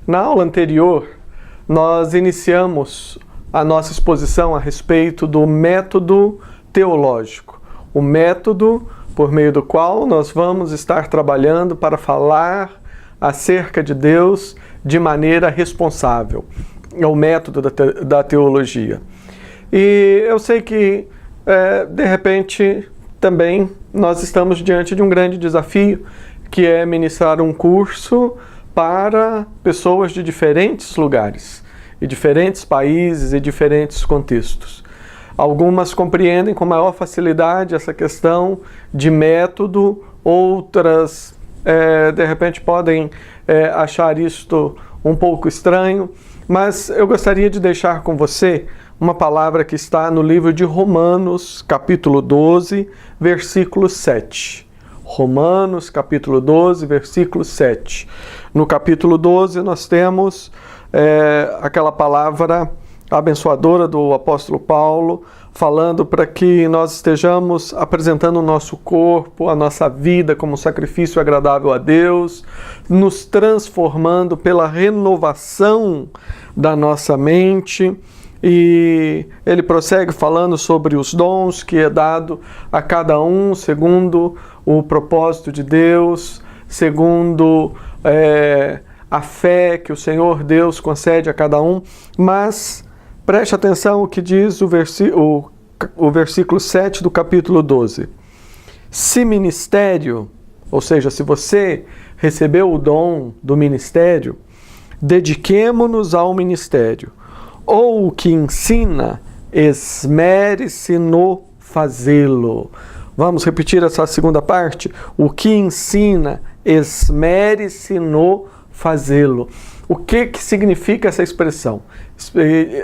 Na aula anterior, nós iniciamos a nossa exposição a respeito do método teológico, o método por meio do qual nós vamos estar trabalhando para falar acerca de Deus de maneira responsável. É o método da teologia. E eu sei que, de repente, também nós estamos diante de um grande desafio, que é ministrar um curso para pessoas de diferentes lugares, e diferentes países e diferentes contextos. Algumas compreendem com maior facilidade essa questão de método, outras, de repente, podem achar isto um pouco estranho, mas eu gostaria de deixar com você uma palavra que está no livro de Romanos, capítulo 12, versículo 7. Romanos, capítulo 12, versículo 7. No capítulo 12, nós temos aquela palavra abençoadora do apóstolo Paulo, falando para que nós estejamos apresentando o nosso corpo, a nossa vida como sacrifício agradável a Deus, nos transformando pela renovação da nossa mente. E ele prossegue falando sobre os dons que é dado a cada um segundo o propósito de Deus, segundo a fé que o Senhor Deus concede a cada um. Mas preste atenção o que diz o versículo 7 do capítulo 12. Se ministério, ou seja, se você recebeu o dom do ministério, dediquemo-nos ao ministério. Ou o que ensina, esmere-se no fazê-lo. Vamos repetir essa segunda parte? O que ensina, esmere-se no fazê-lo. O que significa essa expressão?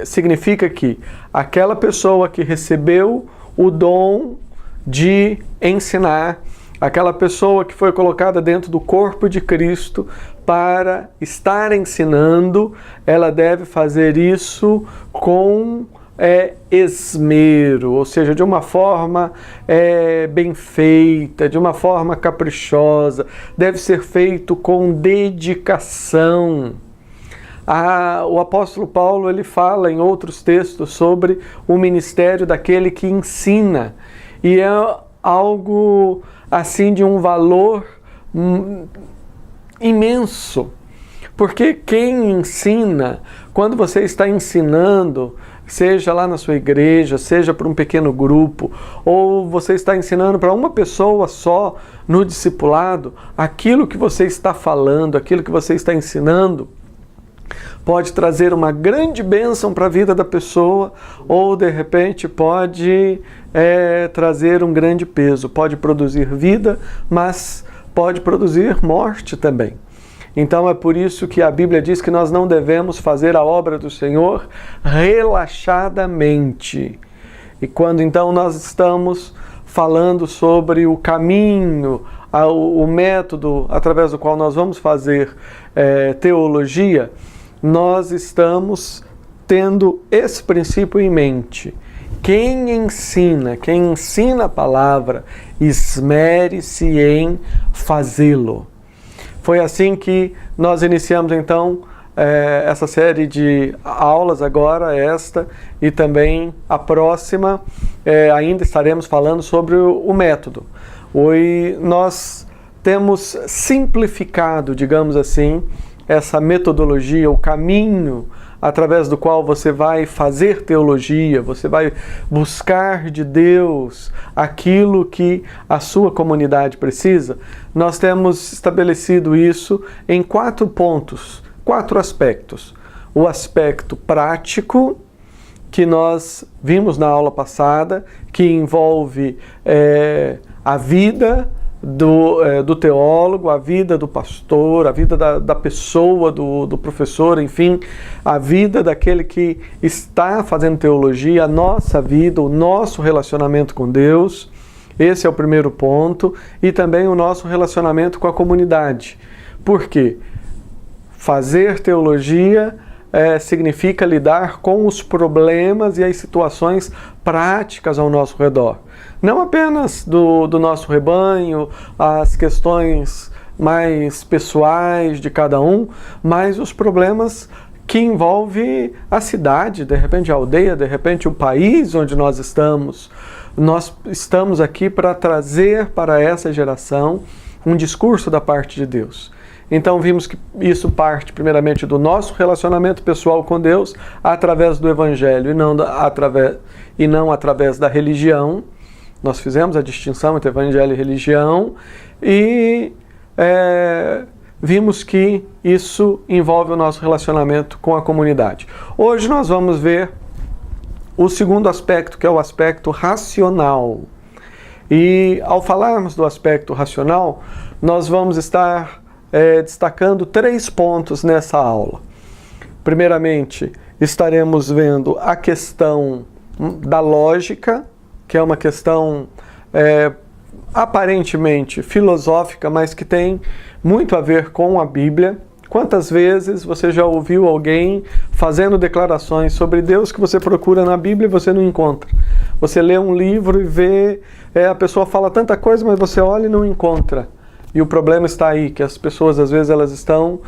Significa que aquela pessoa que recebeu o dom de ensinar, aquela pessoa que foi colocada dentro do corpo de Cristo para estar ensinando, ela deve fazer isso com esmero, ou seja, de uma forma bem feita, de uma forma caprichosa, deve ser feito com dedicação. O apóstolo Paulo ele fala em outros textos sobre o ministério daquele que ensina, e é algo assim de um valor imenso, porque quem ensina, quando você está ensinando, seja lá na sua igreja, seja para um pequeno grupo, ou você está ensinando para uma pessoa só no discipulado, aquilo que você está falando, aquilo que você está ensinando, pode trazer uma grande bênção para a vida da pessoa, ou de repente pode trazer um grande peso, pode produzir vida, mas pode produzir morte também. Então é por isso que a Bíblia diz que nós não devemos fazer a obra do Senhor relaxadamente. E quando então nós estamos falando sobre o caminho, o método através do qual nós vamos fazer teologia, nós estamos tendo esse princípio em mente. Quem ensina a palavra, esmere-se em fazê-lo. Foi assim que nós iniciamos então essa série de aulas agora, esta e também a próxima, ainda estaremos falando sobre o método. Hoje nós temos simplificado, digamos assim, essa metodologia, o caminho através do qual você vai fazer teologia, você vai buscar de Deus aquilo que a sua comunidade precisa. Nós temos estabelecido isso em 4 pontos, 4 aspectos. O aspecto prático, que nós vimos na aula passada, que envolve a vida do teólogo, a vida do pastor, a vida da pessoa, do professor, enfim, a vida daquele que está fazendo teologia, a nossa vida, o nosso relacionamento com Deus. Esse é o primeiro ponto. E também o nosso relacionamento com a comunidade. Por quê? Fazer teologia significa lidar com os problemas e as situações práticas ao nosso redor. Não apenas do nosso rebanho, as questões mais pessoais de cada um, mas os problemas que envolvem a cidade, de repente a aldeia, de repente o país onde nós estamos. Nós estamos aqui para trazer para essa geração um discurso da parte de Deus. Então vimos que isso parte primeiramente do nosso relacionamento pessoal com Deus através do Evangelho e não através da religião. Nós fizemos a distinção entre Evangelho e religião e vimos que isso envolve o nosso relacionamento com a comunidade. Hoje nós vamos ver o segundo aspecto, que é o aspecto racional. E ao falarmos do aspecto racional, nós vamos estar destacando 3 pontos nessa aula. Primeiramente, estaremos vendo a questão da lógica, que é uma questão aparentemente filosófica, mas que tem muito a ver com a Bíblia. Quantas vezes você já ouviu alguém fazendo declarações sobre Deus que você procura na Bíblia e você não encontra? Você lê um livro e vê, a pessoa fala tanta coisa, mas você olha e não encontra. E o problema está aí, que as pessoas às vezes elas estão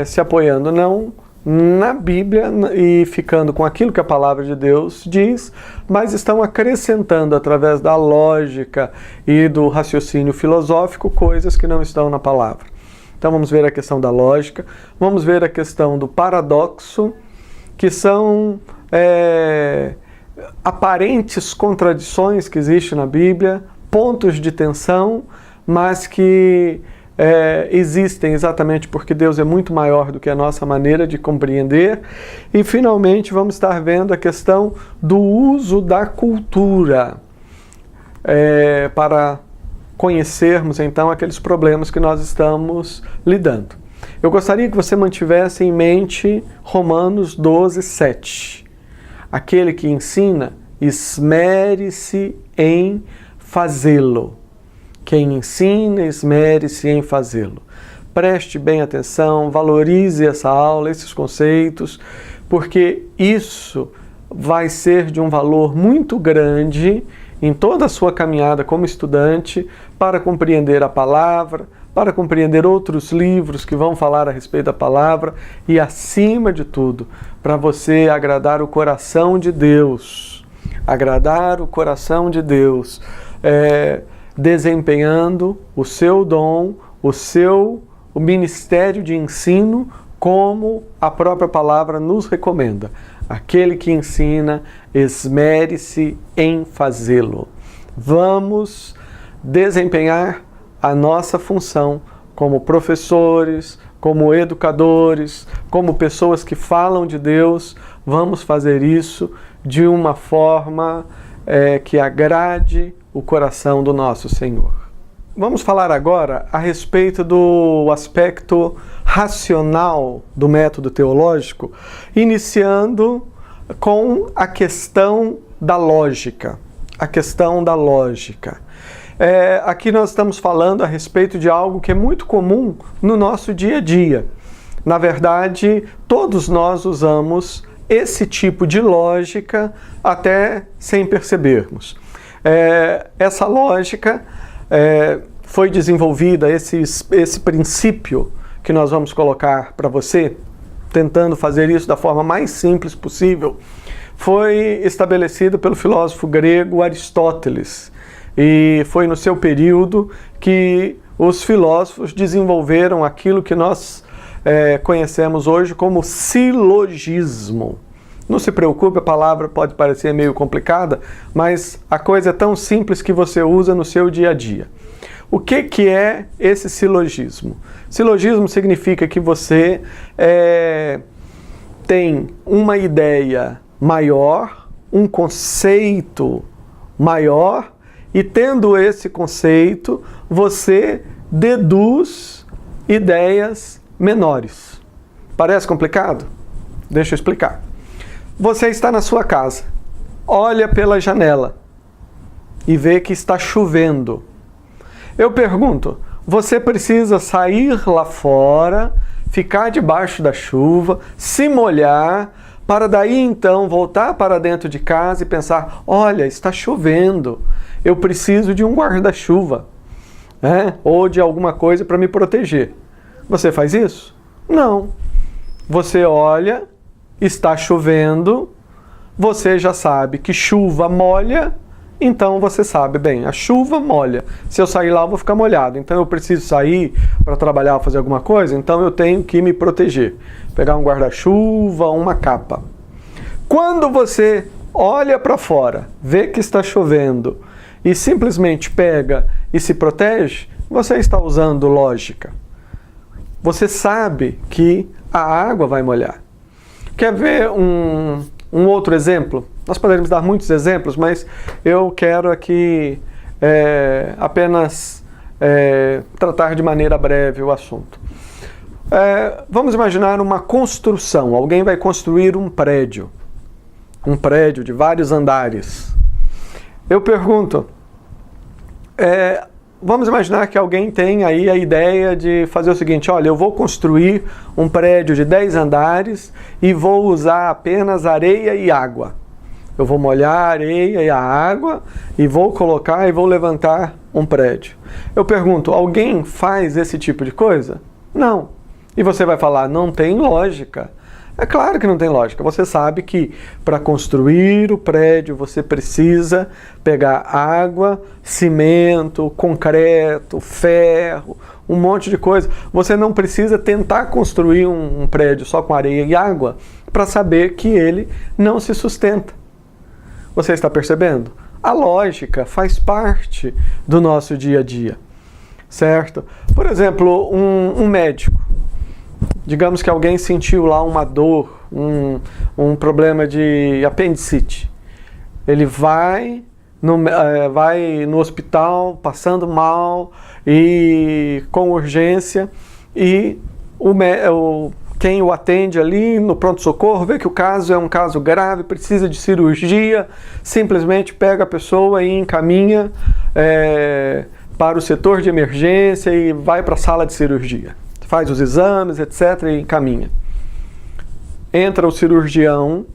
se apoiando não na Bíblia e ficando com aquilo que a palavra de Deus diz, mas estão acrescentando através da lógica e do raciocínio filosófico coisas que não estão na palavra. Então vamos ver a questão da lógica, vamos ver a questão do paradoxo, que são aparentes contradições que existem na Bíblia, pontos de tensão, mas que existem exatamente porque Deus é muito maior do que a nossa maneira de compreender. E finalmente vamos estar vendo a questão do uso da cultura para conhecermos então aqueles problemas que nós estamos lidando. Eu gostaria que você mantivesse em mente Romanos 12, 7. Aquele que ensina, esmere-se em fazê-lo. Quem ensina, esmere-se em fazê-lo. Preste bem atenção, valorize essa aula, esses conceitos, porque isso vai ser de um valor muito grande em toda a sua caminhada como estudante para compreender a palavra, para compreender outros livros que vão falar a respeito da palavra e, acima de tudo, para você agradar o coração de Deus. Agradar o coração de Deus. Desempenhando o seu dom, o ministério de ensino, como a própria palavra nos recomenda. Aquele que ensina, esmere-se em fazê-lo. Vamos desempenhar a nossa função como professores, como educadores, como pessoas que falam de Deus. Vamos fazer isso de uma forma que agrade o coração do nosso Senhor. Vamos falar agora a respeito do aspecto racional do método teológico, iniciando com a questão da lógica. A questão da lógica. Aqui nós estamos falando a respeito de algo que é muito comum no nosso dia a dia. Na verdade, todos nós usamos esse tipo de lógica até sem percebermos. Essa lógica foi desenvolvida, esse princípio que nós vamos colocar para você, tentando fazer isso da forma mais simples possível, foi estabelecido pelo filósofo grego Aristóteles. E foi no seu período que os filósofos desenvolveram aquilo que nós conhecemos hoje como silogismo. Não se preocupe, a palavra pode parecer meio complicada, mas a coisa é tão simples que você usa no seu dia a dia. O que é esse silogismo? Silogismo significa que você tem uma ideia maior, um conceito maior, e tendo esse conceito, você deduz ideias menores. Parece complicado? Deixa eu explicar. Você está na sua casa, olha pela janela e vê que está chovendo. Eu pergunto, você precisa sair lá fora, ficar debaixo da chuva, se molhar, para daí então voltar para dentro de casa e pensar, olha, está chovendo, eu preciso de um guarda-chuva. né? Ou de alguma coisa para me proteger. Você faz isso? Não. Você olha, está chovendo, você já sabe que chuva molha, então você sabe, bem, a chuva molha. Se eu sair lá, eu vou ficar molhado. Então eu preciso sair para trabalhar ou fazer alguma coisa, então eu tenho que me proteger. Pegar um guarda-chuva, uma capa. Quando você olha para fora, vê que está chovendo e simplesmente pega e se protege, você está usando lógica. Você sabe que a água vai molhar. Quer ver um outro exemplo? Nós poderíamos dar muitos exemplos, mas eu quero aqui apenas tratar de maneira breve o assunto. Vamos imaginar uma construção. Alguém vai construir um prédio de vários andares. Eu pergunto, vamos imaginar que alguém tem aí a ideia de fazer o seguinte: olha, eu vou construir um prédio de 10 andares e vou usar apenas areia e água. Eu vou molhar a areia e a água e vou colocar e vou levantar um prédio. Eu pergunto, alguém faz esse tipo de coisa? Não. E você vai falar, não tem lógica. É claro que não tem lógica. Você sabe que para construir o prédio você precisa pegar água, cimento, concreto, ferro, um monte de coisa. Você não precisa tentar construir um prédio só com areia e água para saber que ele não se sustenta. Você está percebendo? A lógica faz parte do nosso dia a dia, certo? Por exemplo, um médico. Digamos que alguém sentiu lá uma dor, um problema de apendicite. Ele vai no hospital passando mal e com urgência, e quem o atende ali no pronto-socorro vê que o caso é um caso grave, precisa de cirurgia, simplesmente pega a pessoa e encaminha para o setor de emergência e vai para a sala de cirurgia. Faz os exames, etc. e encaminha. Entra o cirurgião,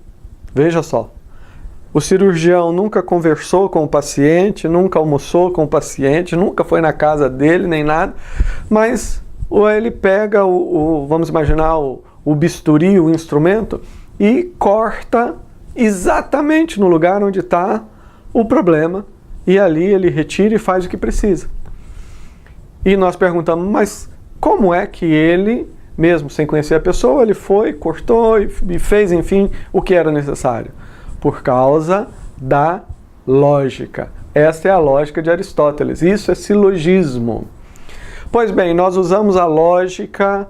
veja só, o cirurgião nunca conversou com o paciente, nunca almoçou com o paciente, nunca foi na casa dele, nem nada, mas ele pega vamos imaginar, o bisturi, o instrumento, e corta exatamente no lugar onde está o problema, e ali ele retira e faz o que precisa. E nós perguntamos, mas como é que ele, mesmo sem conhecer a pessoa, ele foi, cortou e fez, enfim, o que era necessário? Por causa da lógica. Esta é a lógica de Aristóteles. Isso é silogismo. Pois bem, nós usamos a lógica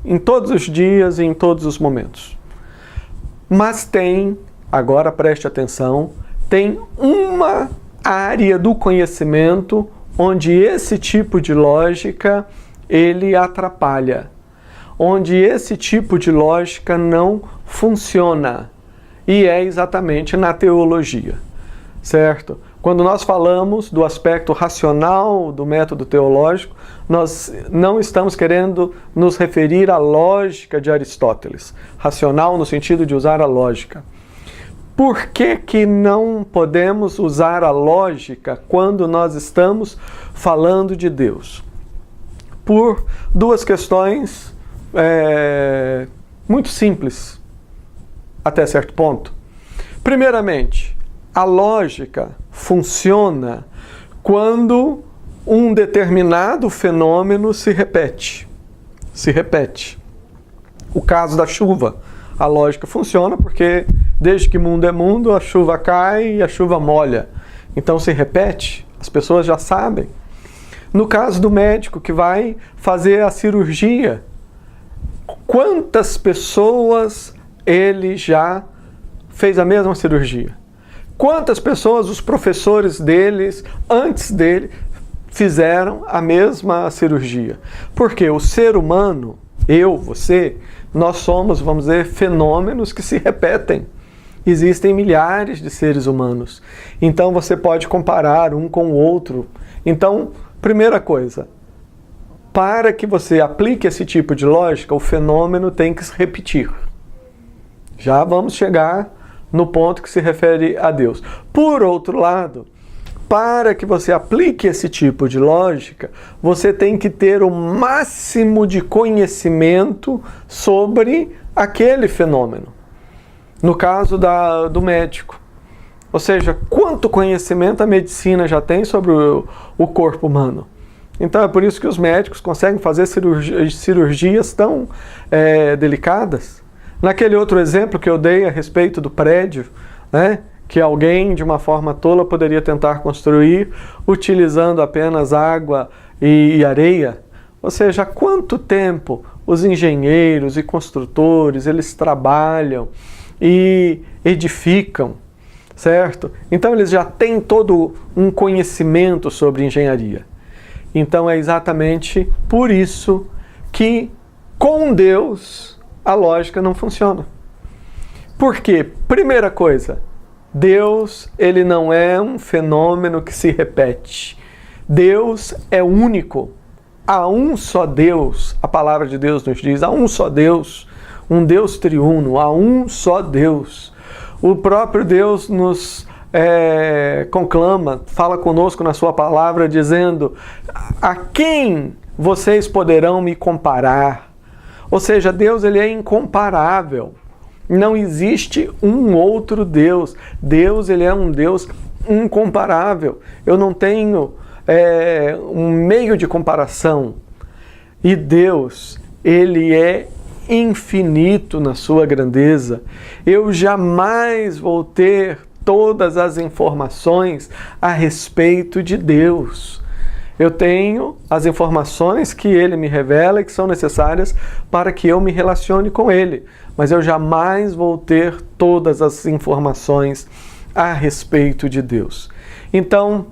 em todos os dias e em todos os momentos. Mas agora preste atenção, tem uma área do conhecimento onde esse tipo de lógica ele atrapalha, onde esse tipo de lógica não funciona, e é exatamente na teologia, certo? Quando nós falamos do aspecto racional do método teológico, nós não estamos querendo nos referir à lógica de Aristóteles, racional no sentido de usar a lógica. Por que não podemos usar a lógica quando nós estamos falando de Deus? Por duas questões muito simples, até certo ponto. Primeiramente, a lógica funciona quando um determinado fenômeno se repete. O caso da chuva. A lógica funciona porque desde que mundo é mundo, a chuva cai e a chuva molha. Então se repete, as pessoas já sabem. No caso do médico que vai fazer a cirurgia, quantas pessoas ele já fez a mesma cirurgia? Quantas pessoas os professores deles, antes dele, fizeram a mesma cirurgia? Porque o ser humano, eu, você, nós somos, vamos dizer, fenômenos que se repetem. Existem milhares de seres humanos. Então você pode comparar um com o outro. Então, primeira coisa, para que você aplique esse tipo de lógica, o fenômeno tem que se repetir. Já vamos chegar no ponto que se refere a Deus. Por outro lado, para que você aplique esse tipo de lógica, você tem que ter o máximo de conhecimento sobre aquele fenômeno. No caso do médico. Ou seja, quanto conhecimento a medicina já tem sobre o corpo humano. Então é por isso que os médicos conseguem fazer cirurgias tão delicadas. Naquele outro exemplo que eu dei a respeito do prédio, né, que alguém de uma forma tola poderia tentar construir utilizando apenas água e areia. Ou seja, há quanto tempo os engenheiros e construtores eles trabalham e edificam, certo? Então eles já têm todo um conhecimento sobre engenharia. Então é exatamente por isso que com Deus a lógica não funciona. Por quê? Primeira coisa, Deus ele não é um fenômeno que se repete. Deus é único. Há um só Deus, a palavra de Deus nos diz, há um só Deus, um Deus triuno, há um só Deus. O próprio Deus nos conclama, fala conosco na sua palavra, dizendo: a quem vocês poderão me comparar? Ou seja, Deus ele é incomparável. Não existe um outro Deus. Deus ele é um Deus incomparável. Eu não tenho um meio de comparação. E Deus, ele é infinito na sua grandeza. Eu jamais vou ter todas as informações a respeito de Deus. Eu tenho as informações que Ele me revela e que são necessárias para que eu me relacione com Ele. Mas eu jamais vou ter todas as informações a respeito de Deus. Então,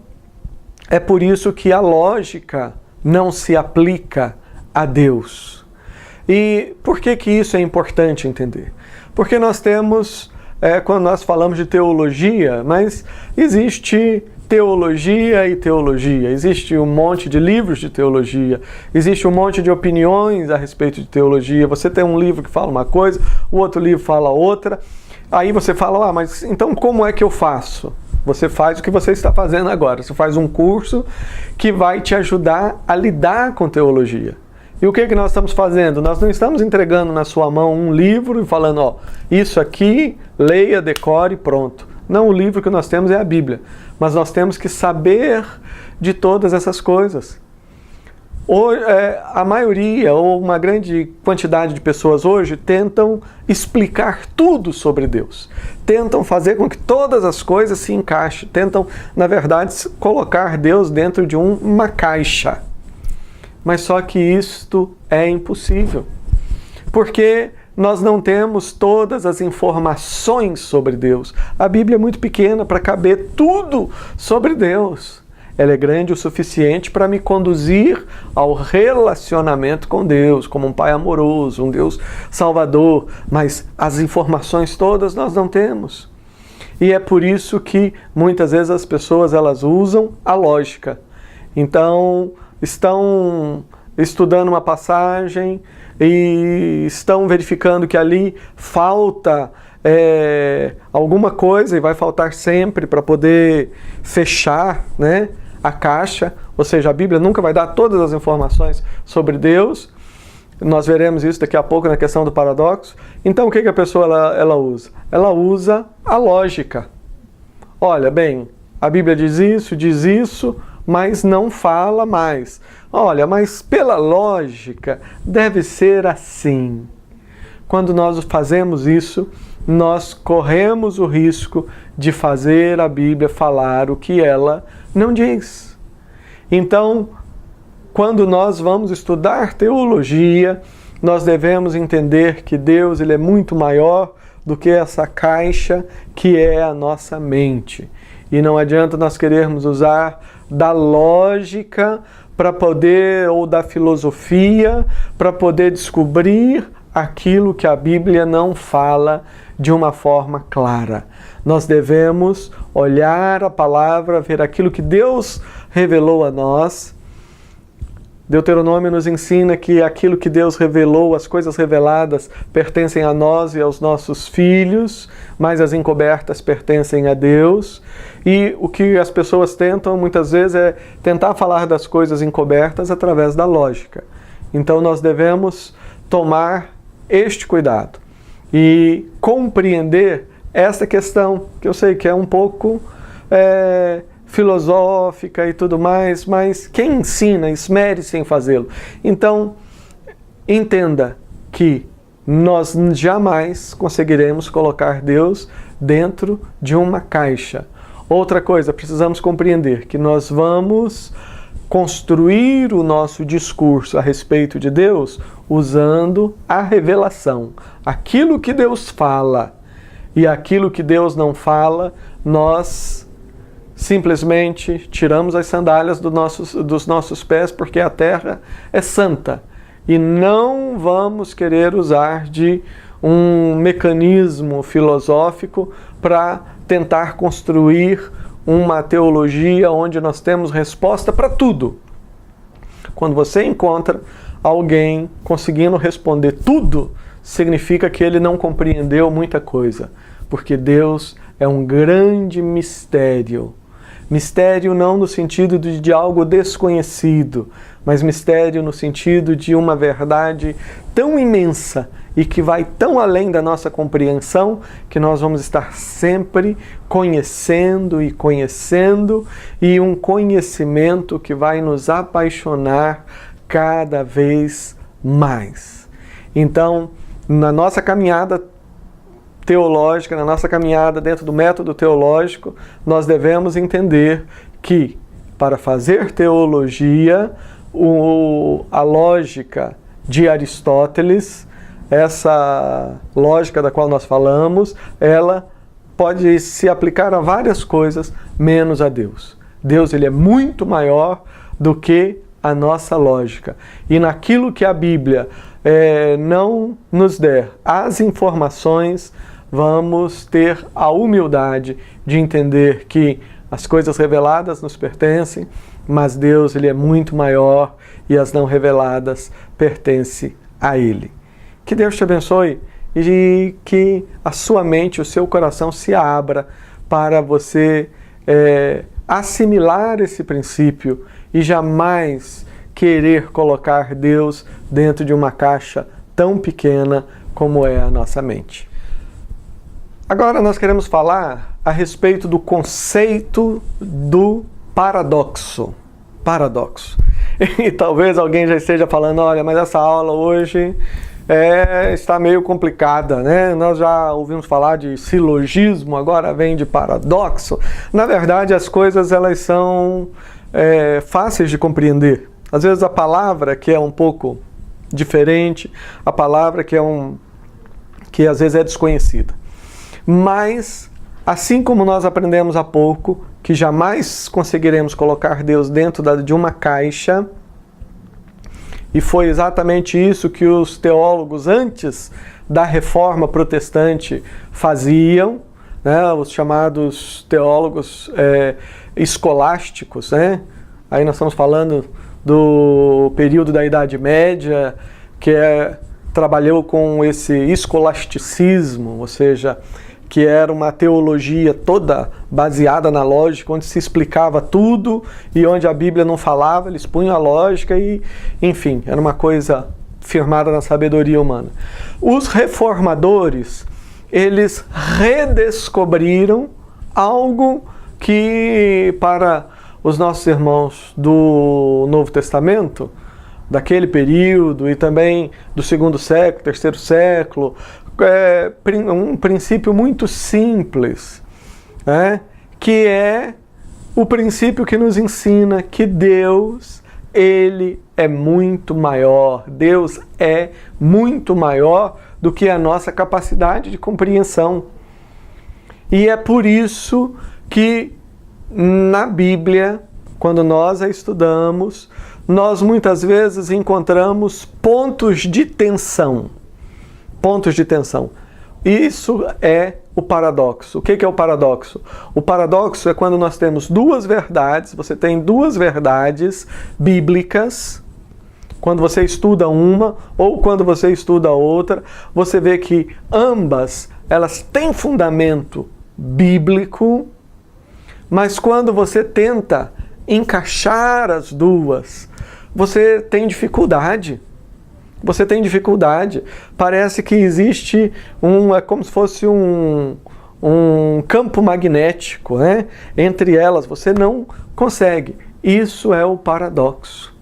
é por isso que a lógica não se aplica a Deus. E por que isso é importante entender? Porque nós temos, quando nós falamos de teologia, mas existe teologia e teologia. Existe um monte de livros de teologia, existe um monte de opiniões a respeito de teologia. Você tem um livro que fala uma coisa, o outro livro fala outra. Aí você fala, mas então como é que eu faço? Você faz o que você está fazendo agora. Você faz um curso que vai te ajudar a lidar com teologia. E o que nós estamos fazendo? Nós não estamos entregando na sua mão um livro e falando, isso aqui, leia, decore, pronto. Não, o livro que nós temos é a Bíblia. Mas nós temos que saber de todas essas coisas. A maioria, ou uma grande quantidade de pessoas hoje, tentam explicar tudo sobre Deus. Tentam fazer com que todas as coisas se encaixem. Tentam, na verdade, colocar Deus dentro de uma caixa. Mas só que isto é impossível. Porque nós não temos todas as informações sobre Deus. A Bíblia é muito pequena para caber tudo sobre Deus. Ela é grande o suficiente para me conduzir ao relacionamento com Deus, como um Pai amoroso, um Deus salvador. Mas as informações todas nós não temos. E é por isso que muitas vezes as pessoas elas usam a lógica. Então, estão estudando uma passagem e estão verificando que ali falta alguma coisa e vai faltar sempre para poder fechar, né, a caixa. Ou seja, a Bíblia nunca vai dar todas as informações sobre Deus. Nós veremos isso daqui a pouco na questão do paradoxo. Então o que a pessoa ela usa? Ela usa a lógica. Olha, bem, a Bíblia diz isso, mas não fala mais. Olha, mas pela lógica deve ser assim. Quando nós fazemos isso, nós corremos o risco de fazer a Bíblia falar o que ela não diz. Então, quando nós vamos estudar teologia, nós devemos entender que Deus ele é muito maior do que essa caixa que é a nossa mente. E não adianta nós querermos usar da lógica para poder, ou da filosofia, para poder descobrir aquilo que a Bíblia não fala de uma forma clara. Nós devemos olhar a palavra, ver aquilo que Deus revelou a nós Deuteronômio nos ensina que aquilo que Deus revelou, as coisas reveladas, pertencem a nós e aos nossos filhos, mas as encobertas pertencem a Deus. E o que as pessoas tentam, muitas vezes, é tentar falar das coisas encobertas através da lógica. Então nós devemos tomar este cuidado e compreender essa questão, que eu sei que é um pouco filosófica e tudo mais, mas quem ensina, esmere-se em fazê-lo. Então, entenda que nós jamais conseguiremos colocar Deus dentro de uma caixa. Outra coisa, precisamos compreender que nós vamos construir o nosso discurso a respeito de Deus usando a revelação. Aquilo que Deus fala e aquilo que Deus não fala, nós simplesmente tiramos as sandálias dos nossos pés, porque a terra é santa. E não vamos querer usar de um mecanismo filosófico para tentar construir uma teologia onde nós temos resposta para tudo. Quando você encontra alguém conseguindo responder tudo, significa que ele não compreendeu muita coisa, porque Deus é um grande mistério. Mistério não no sentido de algo desconhecido, mas mistério no sentido de uma verdade tão imensa e que vai tão além da nossa compreensão, que nós vamos estar sempre conhecendo e conhecendo, e um conhecimento que vai nos apaixonar cada vez mais. Então, na nossa caminhada teológica, na nossa caminhada dentro do método teológico, nós devemos entender que, para fazer teologia, a lógica de Aristóteles, essa lógica da qual nós falamos, ela pode se aplicar a várias coisas, menos a Deus. Deus, ele é muito maior do que a nossa lógica. E naquilo que a Bíblia não nos der as informações, vamos ter a humildade de entender que as coisas reveladas nos pertencem, mas Deus, ele é muito maior e as não reveladas pertencem a Ele. Que Deus te abençoe e que a sua mente, o seu coração se abra para você assimilar esse princípio e jamais querer colocar Deus dentro de uma caixa tão pequena como é a nossa mente. Agora nós queremos falar a respeito do conceito do paradoxo. Paradoxo. E talvez alguém já esteja falando, olha, mas essa aula hoje está meio complicada, né? Nós já ouvimos falar de silogismo, agora vem de paradoxo. Na verdade, as coisas elas são fáceis de compreender. Às vezes a palavra que é um pouco diferente, a palavra que às vezes é desconhecida. Mas, assim como nós aprendemos há pouco, que jamais conseguiremos colocar Deus dentro de uma caixa, e foi exatamente isso que os teólogos antes da Reforma Protestante faziam, né? Os chamados teólogos escolásticos, né? Aí nós estamos falando do período da Idade Média, que trabalhou com esse escolasticismo, ou seja, que era uma teologia toda baseada na lógica, onde se explicava tudo e onde a Bíblia não falava, eles punham a lógica e, enfim, era uma coisa firmada na sabedoria humana. Os reformadores, eles redescobriram algo que, para os nossos irmãos do Novo Testamento, daquele período e também do segundo século, terceiro século, um princípio muito simples, que é o princípio que nos ensina que Deus, ele é muito maior. Deus é muito maior do que a nossa capacidade de compreensão. E é por isso que na Bíblia, quando nós a estudamos, nós muitas vezes encontramos pontos de tensão. Pontos de tensão. Isso é o paradoxo. O que é o paradoxo? O paradoxo é quando nós temos duas verdades, você tem duas verdades bíblicas, Quando você estuda uma ou quando você estuda outra, você vê que ambas elas têm fundamento bíblico, mas quando você tenta encaixar as duas, você tem dificuldade. Você tem dificuldade. Parece que existe é como se fosse um campo magnético, né? Entre elas. Você não consegue. Isso é o paradoxo.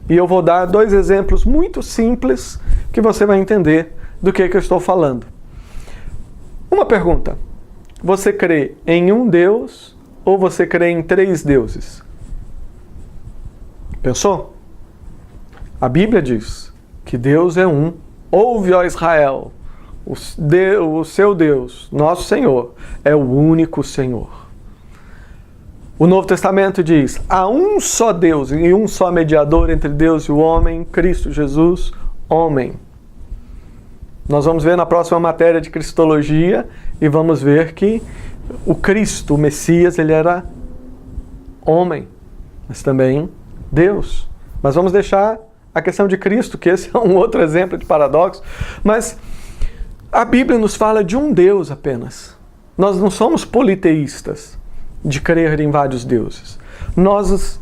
E eu vou dar 2 exemplos muito simples que você vai entender do que eu estou falando. Uma pergunta. Você crê em um Deus ou você crê em 3 deuses? Pensou? A Bíblia diz que Deus é um. Ouve, ó Israel, o seu Deus, nosso Senhor, é o único Senhor. O Novo Testamento diz, há um só Deus e um só mediador entre Deus e o homem, Cristo Jesus, homem. Nós vamos ver na próxima matéria de Cristologia e vamos ver que o Cristo, o Messias, ele era homem, mas também Deus. Mas vamos deixar a questão de Cristo, que esse é um outro exemplo de paradoxo. Mas a Bíblia nos fala de um Deus apenas. Nós não somos politeístas de crer em vários deuses. Nós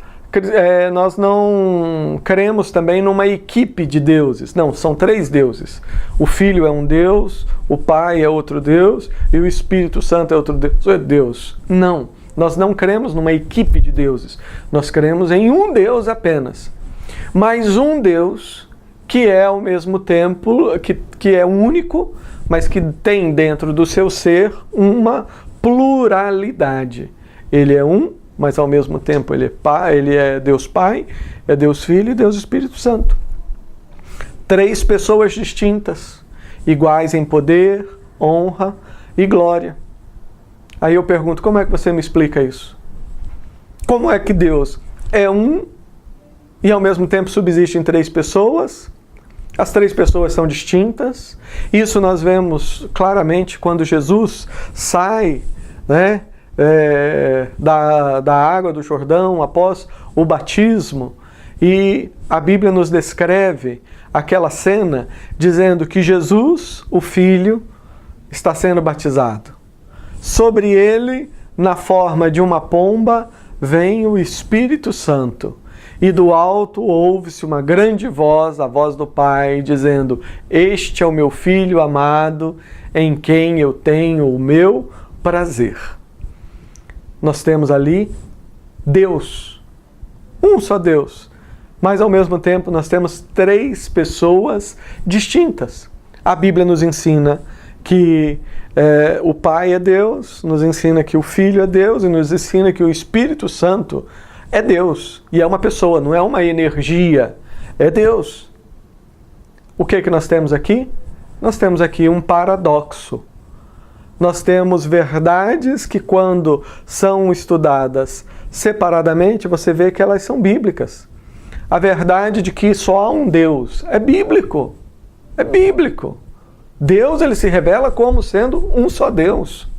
não cremos também numa equipe de deuses. Não, são 3 deuses. O Filho é um Deus, o Pai é outro Deus e o Espírito Santo é outro Deus. Não, nós não cremos numa equipe de deuses. Nós cremos em um Deus apenas. Mas um Deus que é ao mesmo tempo, que é único, mas que tem dentro do seu ser uma pluralidade. Ele é um, mas ao mesmo tempo ele é Deus Pai, é Deus Filho e Deus Espírito Santo. 3 pessoas distintas, iguais em poder, honra e glória. Aí eu pergunto, como é que você me explica isso? Como é que Deus é um e ao mesmo tempo subsiste em 3 pessoas? As 3 pessoas são distintas. Isso nós vemos claramente quando Jesus sai, né, da água do Jordão após o batismo, e a Bíblia nos descreve aquela cena dizendo que Jesus, o Filho, está sendo batizado. Sobre ele, na forma de uma pomba, vem o Espírito Santo. E do alto ouve-se uma grande voz, a voz do Pai, dizendo: Este é o meu Filho amado, em quem eu tenho o meu prazer. Nós temos ali Deus, um só Deus, mas ao mesmo tempo nós temos 3 pessoas distintas. A Bíblia nos ensina que o Pai é Deus, nos ensina que o Filho é Deus e nos ensina que o Espírito Santo é Deus. E é uma pessoa, não é uma energia, é Deus. O que nós temos aqui? Nós temos aqui um paradoxo. Nós temos verdades que, quando são estudadas separadamente, você vê que elas são bíblicas. A verdade de que só há um Deus é bíblico. É bíblico. Deus, ele se revela como sendo um só Deus.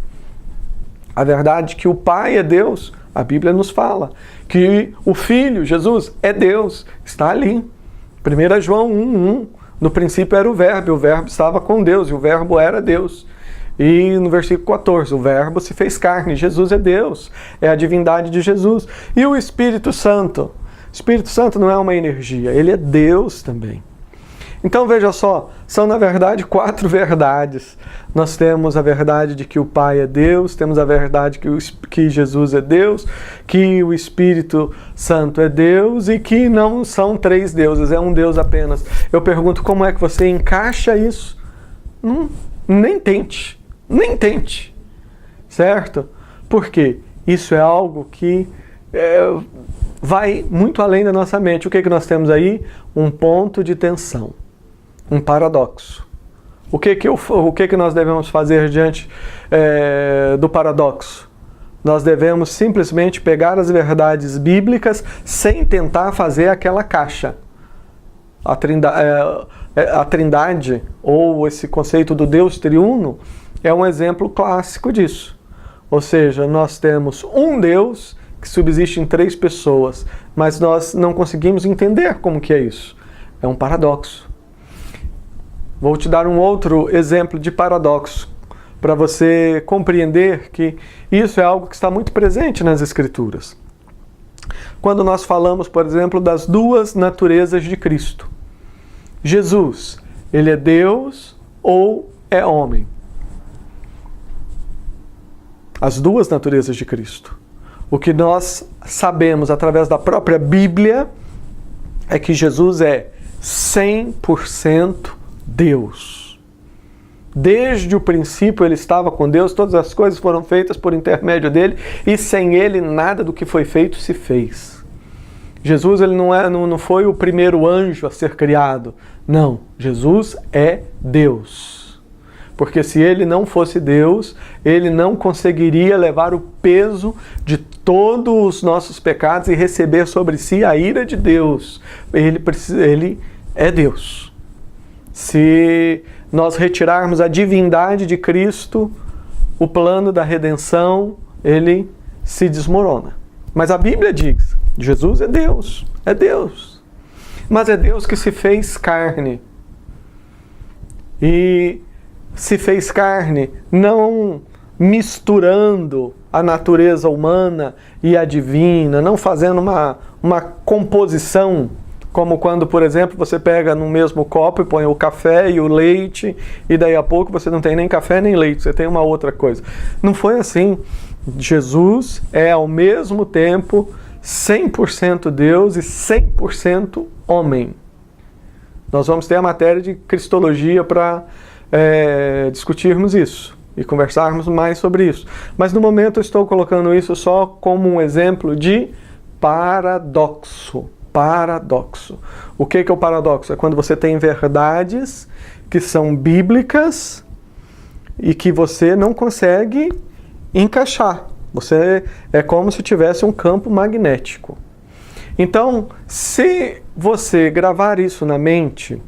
A verdade de que o Pai é Deus, a Bíblia nos fala. Que o Filho, Jesus, é Deus, está ali. 1 João 1:1. No princípio era o Verbo, e o Verbo estava com Deus, e o Verbo era Deus. E no versículo 14, o Verbo se fez carne, Jesus é Deus, é a divindade de Jesus. E o Espírito Santo? O Espírito Santo não é uma energia, ele é Deus também. Então veja só, são na verdade 4 verdades. Nós temos a verdade de que o Pai é Deus, temos a verdade que Jesus é Deus, que o Espírito Santo é Deus e que não são 3 deuses, é um Deus apenas. Eu pergunto, como é que você encaixa isso? Nem tente. Nem tente, certo? Porque isso é algo que vai muito além da nossa mente. O que nós temos aí? Um ponto de tensão, um paradoxo. O que nós devemos fazer diante do paradoxo? Nós devemos simplesmente pegar as verdades bíblicas sem tentar fazer aquela caixa. A Trindade, ou esse conceito do Deus triuno, é um exemplo clássico disso. Ou seja, nós temos um Deus que subsiste em 3 pessoas, mas nós não conseguimos entender como que é isso. É um paradoxo. Vou te dar um outro exemplo de paradoxo, para você compreender que isso é algo que está muito presente nas Escrituras. Quando nós falamos, por exemplo, das duas naturezas de Cristo. Jesus, ele é Deus ou é homem? As duas naturezas de Cristo. O que nós sabemos através da própria Bíblia é que Jesus é 100% Deus. Desde o princípio ele estava com Deus, todas as coisas foram feitas por intermédio dele e sem ele nada do que foi feito se fez. Jesus ele não foi o primeiro anjo a ser criado. Não, Jesus é Deus. Porque se ele não fosse Deus, ele não conseguiria levar o peso de todos os nossos pecados e receber sobre si a ira de Deus. Ele é Deus. Se nós retirarmos a divindade de Cristo, o plano da redenção, ele se desmorona. Mas a Bíblia diz, Jesus é Deus, é Deus. Mas é Deus que se fez carne. E se fez carne não misturando a natureza humana e a divina, não fazendo uma composição, como quando, por exemplo, você pega no mesmo copo e põe o café e o leite, e daí a pouco você não tem nem café nem leite, você tem uma outra coisa. Não foi assim. Jesus é ao mesmo tempo 100% Deus e 100% homem. Nós vamos ter a matéria de cristologia para discutirmos isso e conversarmos mais sobre isso. Mas no momento eu estou colocando isso só como um exemplo de paradoxo. Paradoxo. O que é o paradoxo? É quando você tem verdades que são bíblicas e que você não consegue encaixar. Você é como se tivesse um campo magnético. Então, se você gravar isso na mente,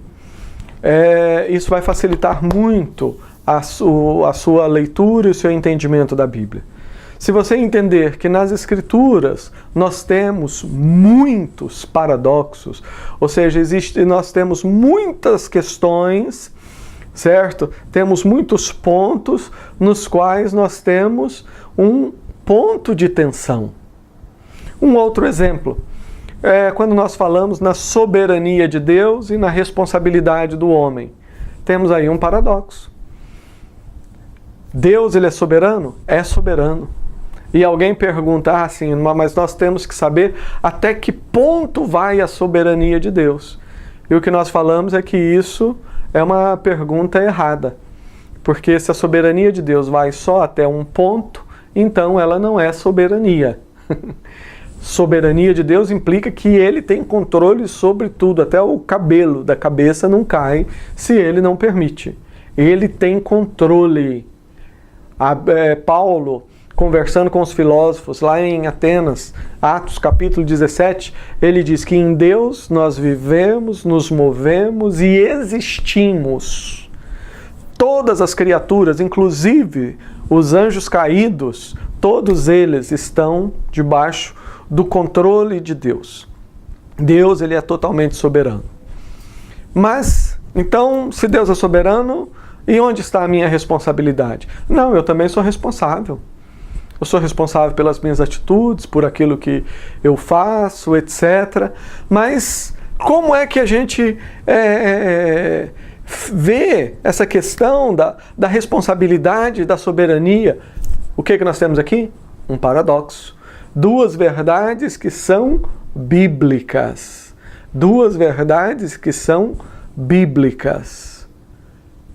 isso vai facilitar muito a sua leitura e o seu entendimento da Bíblia. Se você entender que nas Escrituras nós temos muitos paradoxos, ou seja, nós temos muitas questões, certo? Temos muitos pontos nos quais nós temos um ponto de tensão. Um outro exemplo é quando nós falamos na soberania de Deus e na responsabilidade do homem. Temos aí um paradoxo. Deus, ele é soberano? É soberano. E alguém pergunta assim, mas nós temos que saber até que ponto vai a soberania de Deus. E o que nós falamos é que isso é uma pergunta errada. Porque se a soberania de Deus vai só até um ponto, então ela não é soberania. Soberania de Deus implica que ele tem controle sobre tudo, até o cabelo da cabeça não cai se ele não permite. Ele tem controle. Paulo, conversando com os filósofos lá em Atenas, Atos capítulo 17, ele diz que em Deus nós vivemos, nos movemos e existimos. Todas as criaturas, inclusive os anjos caídos, todos eles estão debaixo do controle de Deus. Deus, ele é totalmente soberano. Mas, então, se Deus é soberano, e onde está a minha responsabilidade? Não, eu também sou responsável. Eu sou responsável pelas minhas atitudes, por aquilo que eu faço, etc. Mas como é que a gente vê essa questão da responsabilidade, da soberania? O que nós temos aqui? Um paradoxo. Duas verdades que são bíblicas. Duas verdades que são bíblicas.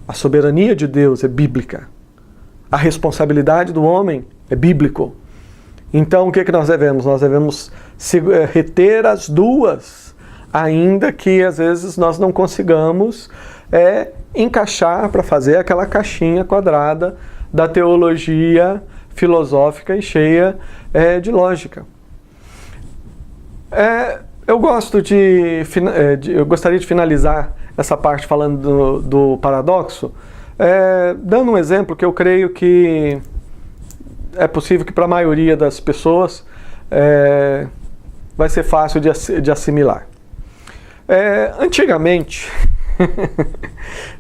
A soberania de Deus é bíblica. A responsabilidade do homem é bíblico. Então, o que nós devemos? Nós devemos reter as duas, ainda que às vezes nós não consigamos encaixar para fazer aquela caixinha quadrada da teologia filosófica e cheia de lógica. Eu gostaria de finalizar essa parte falando do paradoxo, dando um exemplo que eu creio que é possível que para a maioria das pessoas vai ser fácil de assimilar. Antigamente,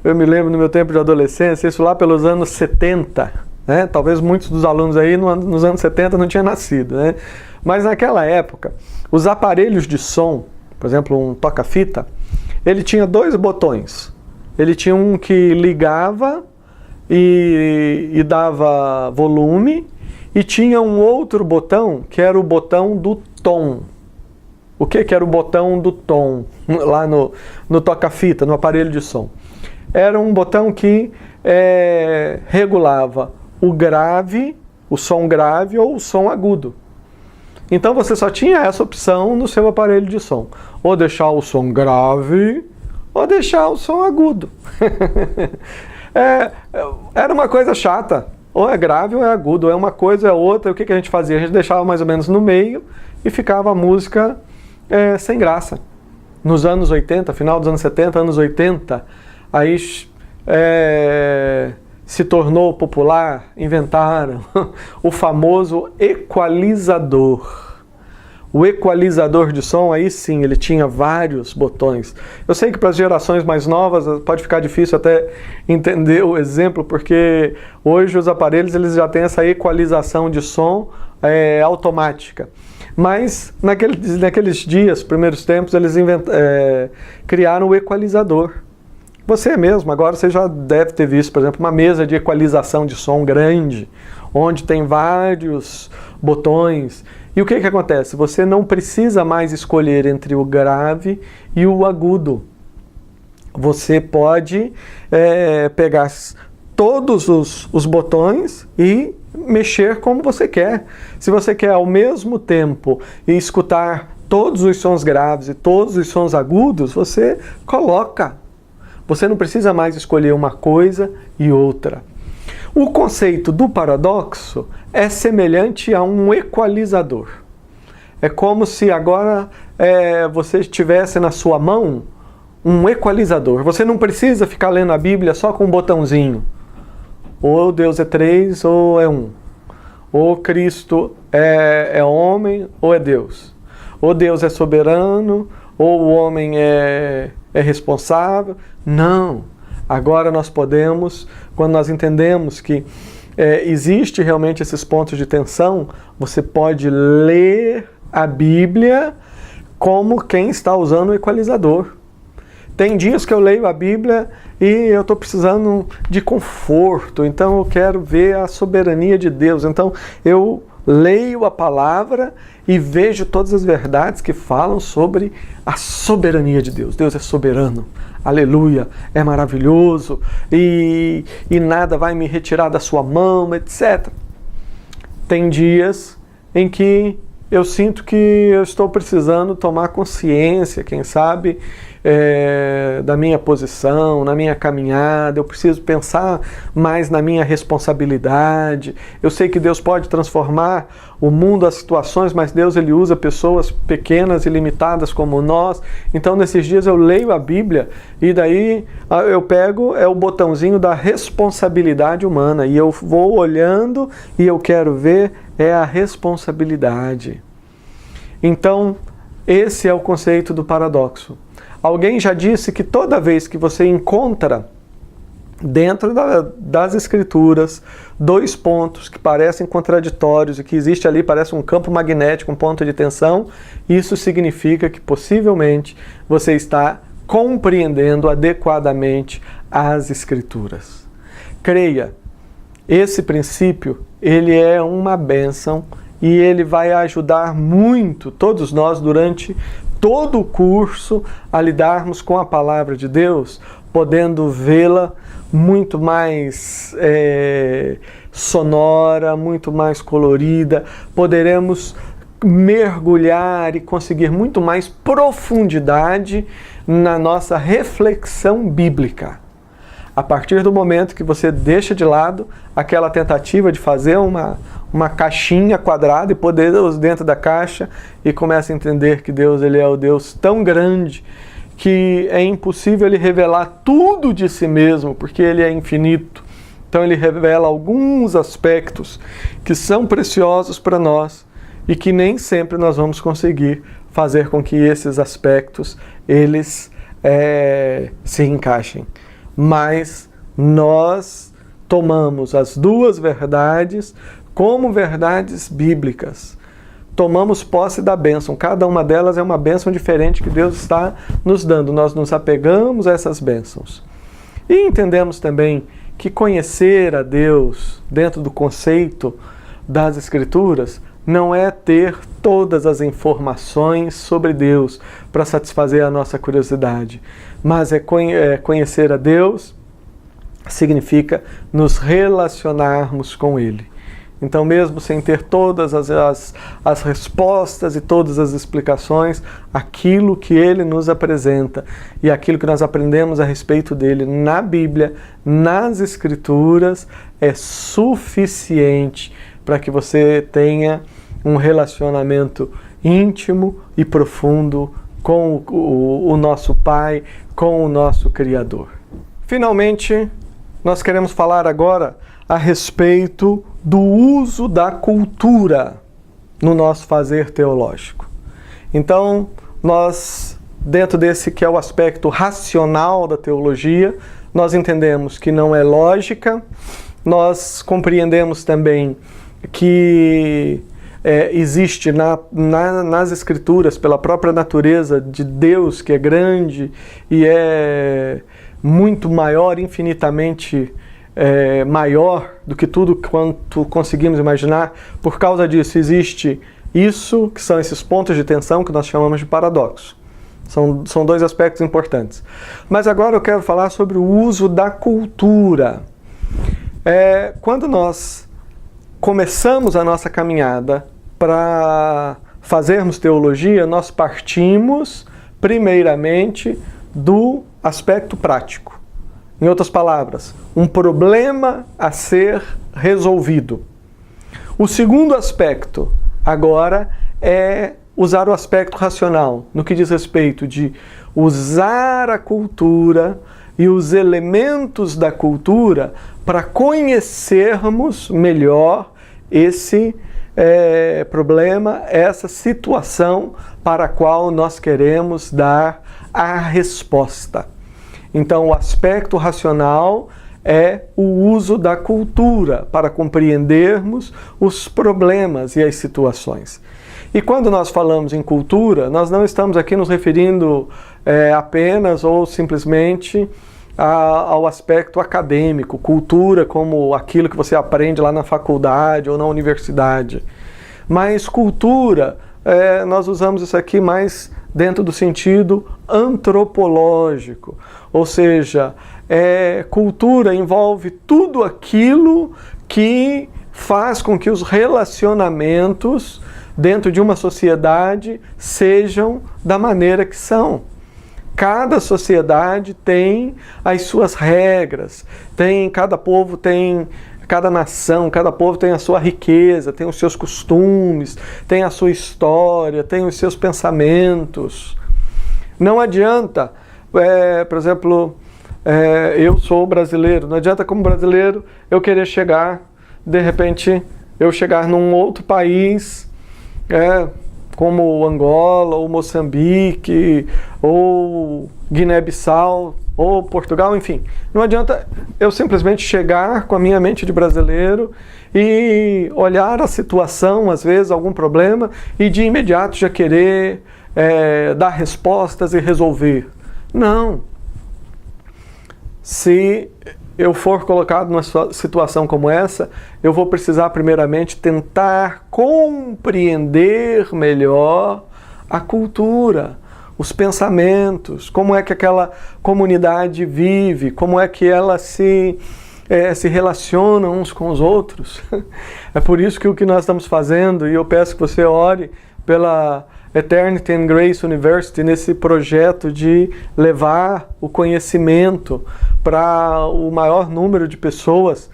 eu me lembro no meu tempo de adolescência, isso lá pelos anos 70, né? Talvez muitos dos alunos aí nos anos 70 não tinham nascido, né? Mas naquela época, os aparelhos de som, por exemplo, um toca-fita, ele tinha 2 botões. Ele tinha um que ligava e dava volume, e tinha um outro botão que era o botão do tom. O que era o botão do tom lá no toca-fita, no aparelho de som? Era um botão que regulava o grave, o som grave ou o som agudo. Então você só tinha essa opção no seu aparelho de som. Ou deixar o som grave, ou deixar o som agudo. Era uma coisa chata. Ou é grave ou é agudo, ou é uma coisa ou é outra. O que a gente fazia? A gente deixava mais ou menos no meio e ficava a música sem graça. Nos anos 80, final dos anos 70, anos 80, aí se tornou popular, inventaram o famoso equalizador. O equalizador de som, aí sim, ele tinha vários botões. Eu sei que para as gerações mais novas pode ficar difícil até entender o exemplo, porque hoje os aparelhos eles já têm essa equalização de som automática. Mas naqueles dias, primeiros tempos, eles criaram o equalizador. Você mesmo, agora você já deve ter visto, por exemplo, uma mesa de equalização de som grande, onde tem vários botões. E o que acontece? Você não precisa mais escolher entre o grave e o agudo. Você pode pegar todos os botões e mexer como você quer. Se você quer ao mesmo tempo escutar todos os sons graves e todos os sons agudos, você coloca. Você não precisa mais escolher uma coisa e outra. O conceito do paradoxo é semelhante a um equalizador. É como se agora você tivesse na sua mão um equalizador. Você não precisa ficar lendo a Bíblia só com um botãozinho. Ou Deus é 3 ou é 1. Ou Cristo é homem ou é Deus. Ou Deus é soberano ou o homem é responsável. Não. Agora nós podemos, quando nós entendemos que existe realmente esses pontos de tensão, você pode ler a Bíblia como quem está usando o equalizador. Tem dias que eu leio a Bíblia e eu estou precisando de conforto, então eu quero ver a soberania de Deus. Então eu leio a palavra e vejo todas as verdades que falam sobre a soberania de Deus. Deus é soberano, aleluia, é maravilhoso e nada vai me retirar da sua mão, etc. Tem dias em que eu sinto que eu estou precisando tomar consciência, quem sabe, da minha posição, na minha caminhada. Eu preciso pensar mais na minha responsabilidade. Eu sei que Deus pode transformar o mundo, as situações, mas Deus ele usa pessoas pequenas e limitadas como nós. Então nesses dias eu leio a Bíblia e daí eu pego o botãozinho da responsabilidade humana e eu vou olhando e eu quero ver a responsabilidade. Então esse é o conceito do paradoxo. Alguém já disse que toda vez que você encontra dentro das Escrituras 2 pontos que parecem contraditórios e que existe ali, parece um campo magnético, um ponto de tensão, isso significa que possivelmente você está compreendendo adequadamente as Escrituras. Creia, esse princípio ele é uma bênção e ele vai ajudar muito todos nós durante todo o curso a lidarmos com a palavra de Deus, podendo vê-la muito mais sonora, muito mais colorida. Poderemos mergulhar e conseguir muito mais profundidade na nossa reflexão bíblica. A partir do momento que você deixa de lado aquela tentativa de fazer uma caixinha quadrada e pôr Deus dentro da caixa e começa a entender que Deus ele é o Deus tão grande que é impossível ele revelar tudo de si mesmo, porque ele é infinito. Então ele revela alguns aspectos que são preciosos para nós e que nem sempre nós vamos conseguir fazer com que esses aspectos eles se encaixem. Mas nós tomamos as duas verdades como verdades bíblicas. Tomamos posse da bênção. Cada uma delas é uma bênção diferente que Deus está nos dando. Nós nos apegamos a essas bênçãos. E entendemos também que conhecer a Deus dentro do conceito das Escrituras não é ter todas as informações sobre Deus para satisfazer a nossa curiosidade, mas conhecer a Deus significa nos relacionarmos com Ele. Então, mesmo sem ter todas as respostas e todas as explicações, aquilo que Ele nos apresenta e aquilo que nós aprendemos a respeito dele na Bíblia, nas Escrituras, é suficiente para que você tenha um relacionamento íntimo e profundo com o nosso Pai, com o nosso Criador. Finalmente, nós queremos falar agora a respeito do uso da cultura no nosso fazer teológico. Então, nós, dentro desse que é o aspecto racional da teologia, nós entendemos que não é lógica, nós compreendemos também que existe nas Escrituras, pela própria natureza de Deus, que é grande e é muito maior, infinitamente maior do que tudo quanto conseguimos imaginar. Por causa disso, existe isso, que são esses pontos de tensão que nós chamamos de paradoxo. São dois aspectos importantes. Mas agora eu quero falar sobre o uso da cultura. Quando nós começamos a nossa caminhada para fazermos teologia, nós partimos, primeiramente, do aspecto prático. Em outras palavras, um problema a ser resolvido. O segundo aspecto, agora, é usar o aspecto racional, no que diz respeito de usar a cultura e os elementos da cultura para conhecermos melhor esse problema, essa situação para a qual nós queremos dar a resposta. Então, o aspecto racional é o uso da cultura para compreendermos os problemas e as situações. E quando nós falamos em cultura, nós não estamos aqui nos referindo apenas ou simplesmente ao aspecto acadêmico, cultura como aquilo que você aprende lá na faculdade ou na universidade. Mas cultura, nós usamos isso aqui mais dentro do sentido antropológico, ou seja, cultura envolve tudo aquilo que faz com que os relacionamentos dentro de uma sociedade sejam da maneira que são. Cada sociedade tem as suas regras, cada povo tem, cada nação, cada povo tem a sua riqueza, tem os seus costumes, tem a sua história, tem os seus pensamentos. Não adianta, por exemplo, eu sou brasileiro, não adianta como brasileiro eu querer chegar, de repente, eu chegar num outro país, como Angola, ou Moçambique, ou Guiné-Bissau, ou Portugal, enfim. Não adianta eu simplesmente chegar com a minha mente de brasileiro e olhar a situação, às vezes, algum problema, e de imediato já querer dar respostas e resolver. Não. Se eu for colocado numa situação como essa, eu vou precisar primeiramente tentar compreender melhor a cultura, os pensamentos, como é que aquela comunidade vive, como é que ela se relaciona uns com os outros. É por isso que o que nós estamos fazendo, e eu peço que você ore pela Eternity and Grace University, nesse projeto de levar o conhecimento para o maior número de pessoas.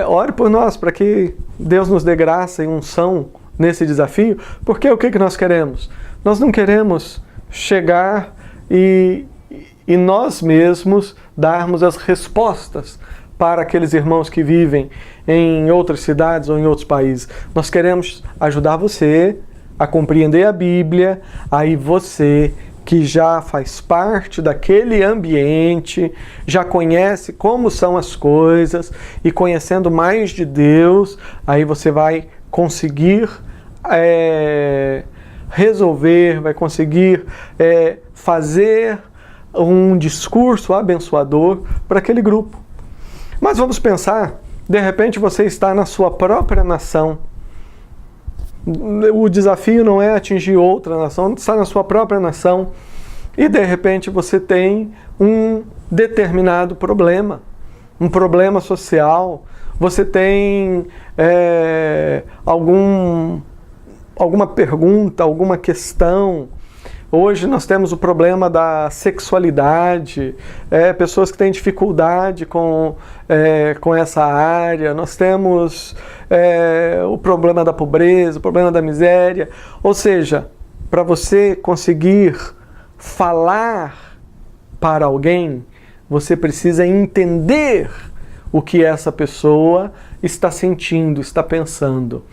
Ore por nós, para que Deus nos dê graça e unção nesse desafio, porque o que nós queremos? Nós não queremos chegar e nós mesmos darmos as respostas para aqueles irmãos que vivem em outras cidades ou em outros países. Nós queremos ajudar você a compreender a Bíblia, aí você que já faz parte daquele ambiente, já conhece como são as coisas, e conhecendo mais de Deus, aí você vai conseguir resolver, vai conseguir fazer um discurso abençoador para aquele grupo. Mas vamos pensar, de repente você está na sua própria nação. O desafio não é atingir outra nação, está na sua própria nação, e de repente você tem um determinado problema, um problema social, você tem alguma pergunta, alguma questão. Hoje nós temos o problema da sexualidade, pessoas que têm dificuldade com essa área, nós temos o problema da pobreza, o problema da miséria. Ou seja, para você conseguir falar para alguém, você precisa entender o que essa pessoa está sentindo, está pensando.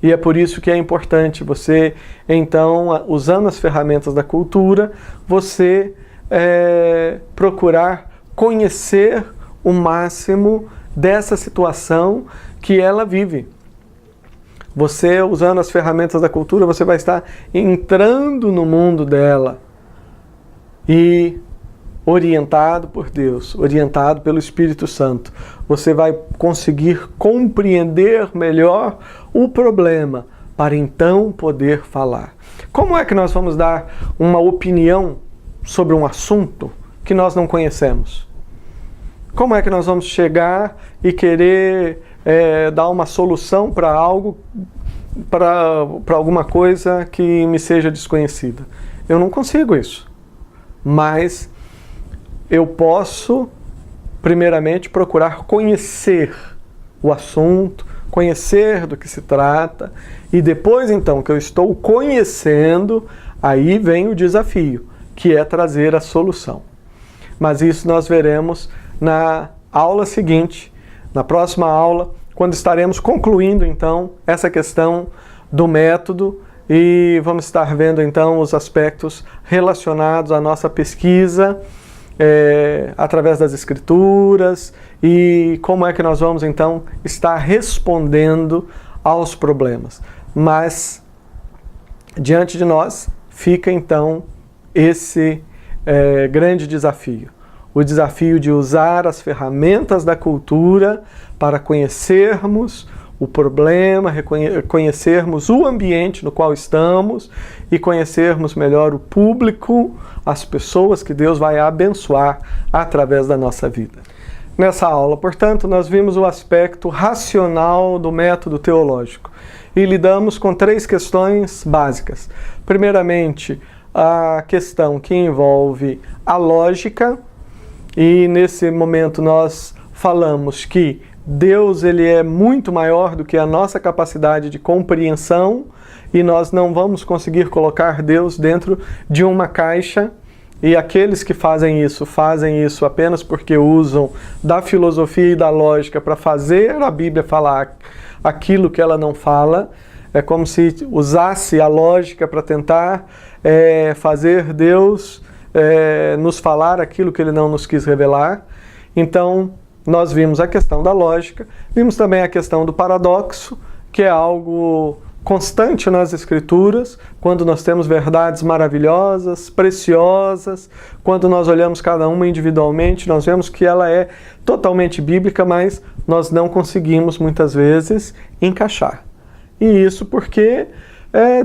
E é por isso que é importante você, então, usando as ferramentas da cultura, você procurar conhecer o máximo dessa situação que ela vive. Você, usando as ferramentas da cultura, você vai estar entrando no mundo dela e orientado por Deus, orientado pelo Espírito Santo, você vai conseguir compreender melhor o problema para então poder falar. Como é que nós vamos dar uma opinião sobre um assunto que nós não conhecemos? Como é que nós vamos chegar e querer dar uma solução para algo, para alguma coisa que me seja desconhecida? Eu não consigo isso. Mas eu posso, primeiramente, procurar conhecer o assunto, conhecer do que se trata, e depois, então, que eu estou conhecendo, aí vem o desafio, que é trazer a solução. Mas isso nós veremos na aula seguinte, na próxima aula, quando estaremos concluindo, então, essa questão do método, e vamos estar vendo, então, os aspectos relacionados à nossa pesquisa, através das escrituras, e como é que nós vamos então estar respondendo aos problemas. Mas diante de nós fica então esse grande desafio, o desafio de usar as ferramentas da cultura para conhecermos o problema, conhecermos o ambiente no qual estamos e conhecermos melhor o público, as pessoas que Deus vai abençoar através da nossa vida. Nessa aula, portanto, nós vimos o aspecto racional do método teológico e lidamos com 3 questões básicas. Primeiramente, a questão que envolve a lógica, e nesse momento nós falamos que Deus ele é muito maior do que a nossa capacidade de compreensão, e nós não vamos conseguir colocar Deus dentro de uma caixa, e aqueles que fazem isso apenas porque usam da filosofia e da lógica para fazer a Bíblia falar aquilo que ela não fala. É como se usasse a lógica para tentar fazer Deus nos falar aquilo que Ele não nos quis revelar. Então, nós vimos a questão da lógica, vimos também a questão do paradoxo, que é algo constante nas Escrituras, quando nós temos verdades maravilhosas, preciosas, quando nós olhamos cada uma individualmente, nós vemos que ela é totalmente bíblica, mas nós não conseguimos muitas vezes encaixar. E isso porque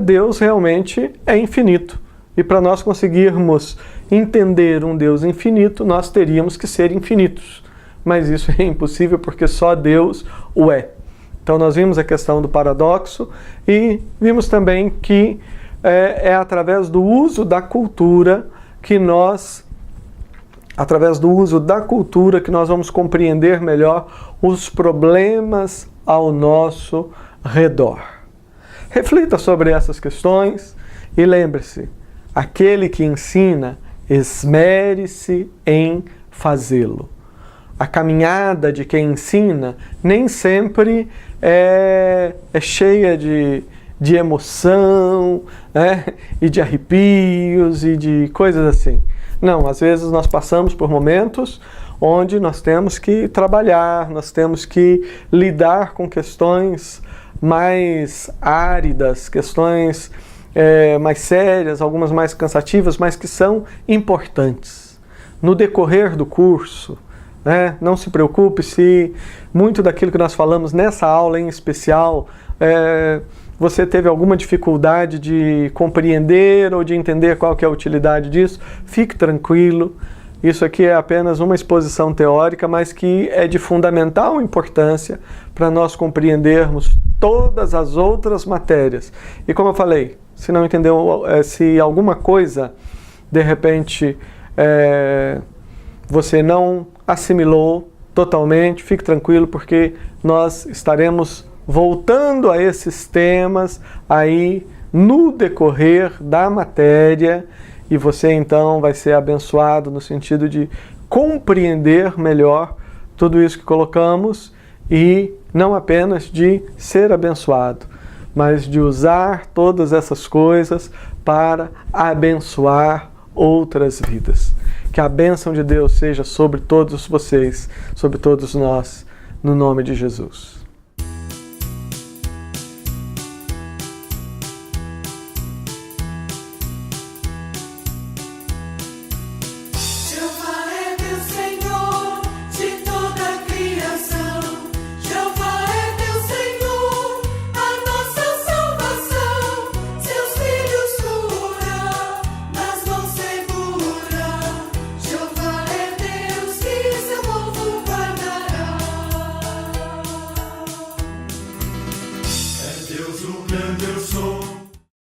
Deus realmente é infinito. E para nós conseguirmos entender um Deus infinito, nós teríamos que ser infinitos. Mas isso é impossível porque só Deus o é. Então nós vimos a questão do paradoxo e vimos também que é através do uso da cultura que nós vamos compreender melhor os problemas ao nosso redor. Reflita sobre essas questões e lembre-se, aquele que ensina, esmere-se em fazê-lo. A caminhada de quem ensina nem sempre é cheia de de emoção, né? E de arrepios e de coisas assim. Não, às vezes nós passamos por momentos onde nós temos que trabalhar, nós temos que lidar com questões mais áridas, questões mais sérias, algumas mais cansativas, mas que são importantes. No decorrer do curso, né, não se preocupe se muito daquilo que nós falamos nessa aula em especial, você teve alguma dificuldade de compreender ou de entender qual que é a utilidade disso. Fique tranquilo. Isso aqui é apenas uma exposição teórica, mas que é de fundamental importância para nós compreendermos todas as outras matérias. E como eu falei, se não entendeu, se alguma coisa, de repente, você não assimilou totalmente, fique tranquilo, porque nós estaremos voltando a esses temas aí no decorrer da matéria, e você então vai ser abençoado no sentido de compreender melhor tudo isso que colocamos, e não apenas de ser abençoado, mas de usar todas essas coisas para abençoar outras vidas. Que a bênção de Deus seja sobre todos vocês, sobre todos nós, no nome de Jesus. Deus o grande eu sou.